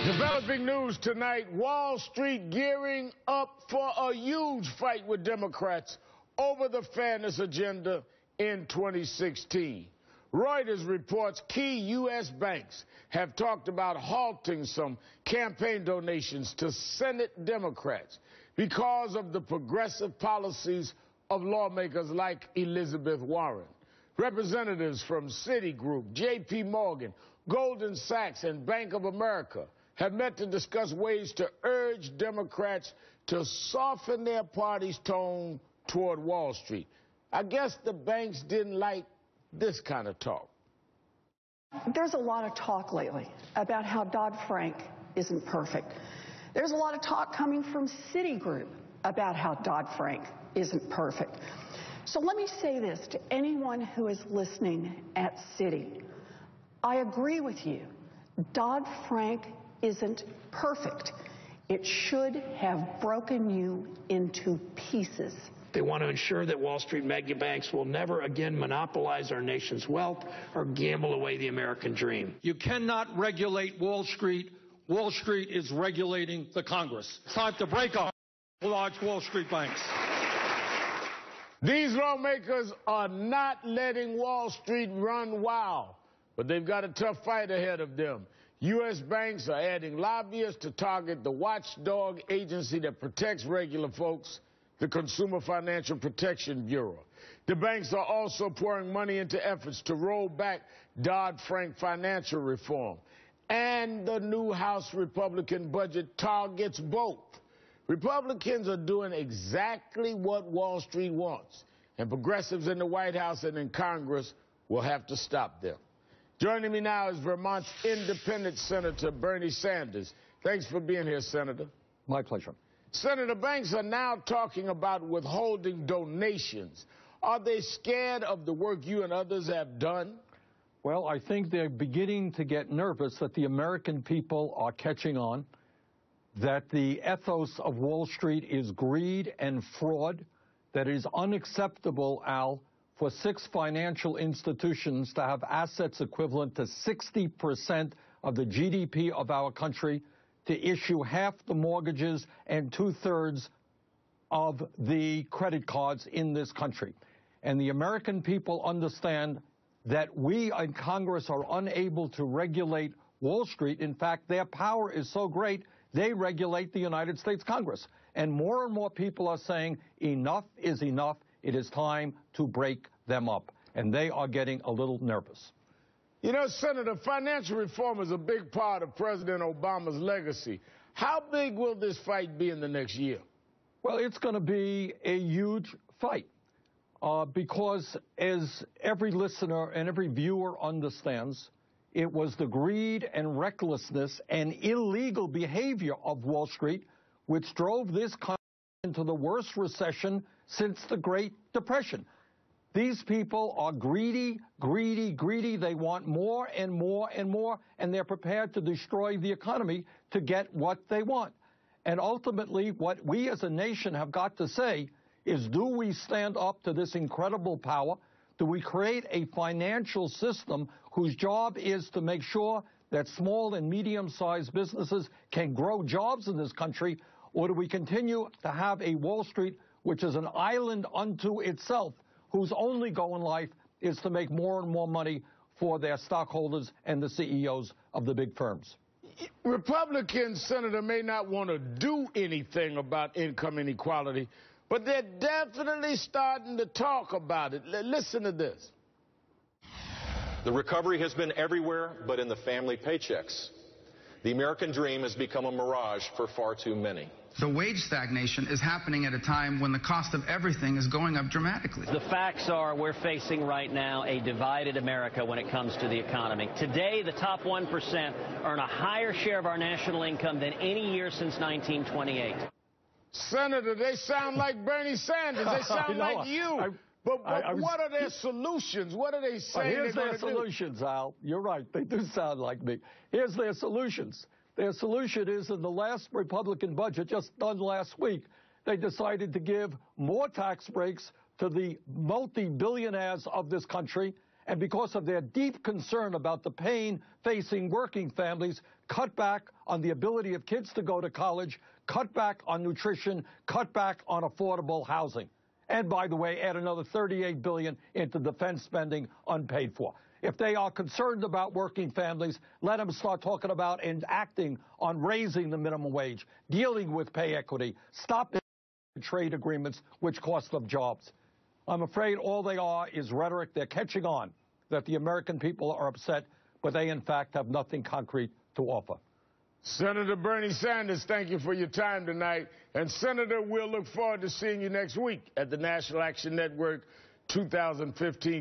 Developing news tonight, Wall Street gearing up for a huge fight with Democrats over the fairness agenda in 2016. Reuters reports key U.S. banks have talked about halting some campaign donations to Senate Democrats because of the progressive policies of lawmakers like Elizabeth Warren. Representatives from Citigroup, J.P. Morgan, Goldman Sachs, and Bank of America have met to discuss ways to urge Democrats to soften their party's tone toward Wall Street. I guess the banks didn't like this kind of talk. There's a lot of talk lately about how Dodd-Frank isn't perfect. There's a lot of talk coming from Citigroup about how Dodd-Frank isn't perfect. So let me say this to anyone who is listening at Citi. I agree with you. Dodd-Frank isn't perfect. It should have broken you into pieces. They want to ensure that Wall Street mega banks will never again monopolize our nation's wealth or gamble away the American dream. You cannot regulate Wall Street. Wall Street is regulating the Congress. It's time to break up large Wall Street banks. These lawmakers are not letting Wall Street run wild, but they've got a tough fight ahead of them. U.S. banks are adding lobbyists to target the watchdog agency that protects regular folks, the Consumer Financial Protection Bureau. The banks are also pouring money into efforts to roll back Dodd-Frank financial reform. And the new House Republican budget targets both. Republicans are doing exactly what Wall Street wants, and progressives in the White House and in Congress will have to stop them. Joining me now is Vermont's independent Senator Bernie Sanders. Thanks for being here, Senator. My pleasure. Senator, banks are now talking about withholding donations. Are they scared of the work you and others have done? Well, I think they're beginning to get nervous that the American people are catching on, that the ethos of Wall Street is greed and fraud, that it is unacceptable, Al, for 6 financial institutions to have assets equivalent to 60% of the GDP of our country, to issue half the mortgages and 2/3 of the credit cards in this country. And the American people understand that we in Congress are unable to regulate Wall Street. In fact, their power is so great, they regulate the United States Congress. And more people are saying enough is enough. It is time to break them up. And they are getting a little nervous. You know, Senator, financial reform is a big part of President Obama's legacy. How big will this fight be in the next year? Well, it's going to be a huge fight because, as every listener and every viewer understands, it was the greed and recklessness and illegal behavior of Wall Street which drove this country into the worst recession since the Great Depression. These people are greedy, greedy, greedy. They want more and more and more, and they're prepared to destroy the economy to get what they want. And ultimately, what we as a nation have got to say is, do we stand up to this incredible power? Do we create a financial system whose job is to make sure that small and medium-sized businesses can grow jobs in this country? Or do we continue to have a Wall Street which is an island unto itself, whose only goal in life is to make more and more money for their stockholders and the CEOs of the big firms? Republicans, Senator, may not want to do anything about income inequality, but they're definitely starting to talk about it. Listen to this. The recovery has been everywhere but in the family paychecks. The American dream has become a mirage for far too many. The wage stagnation is happening at a time when the cost of everything is going up dramatically. The facts are we're facing right now a divided America when it comes to the economy. Today, the top 1% earn a higher share of our national income than any year since 1928. Senator, they sound like Bernie Sanders. They sound like you. But what are their solutions? What are they saying? Here's their solutions, Al. You're right. They do sound like me. Here's their solutions. Their solution is, in the last Republican budget, just done last week, they decided to give more tax breaks to the multi-billionaires of this country and because of their deep concern about the pain facing working families, cut back on the ability of kids to go to college, cut back on nutrition, cut back on affordable housing. And by the way, add another $38 billion into defense spending unpaid for. If they are concerned about working families, let them start talking about and acting on raising the minimum wage, dealing with pay equity, stop trade agreements which cost them jobs. I'm afraid all they are is rhetoric. They're catching on that the American people are upset, but they, in fact, have nothing concrete to offer. Senator Bernie Sanders, thank you for your time tonight. And, Senator, we'll look forward to seeing you next week at the National Action Network 2015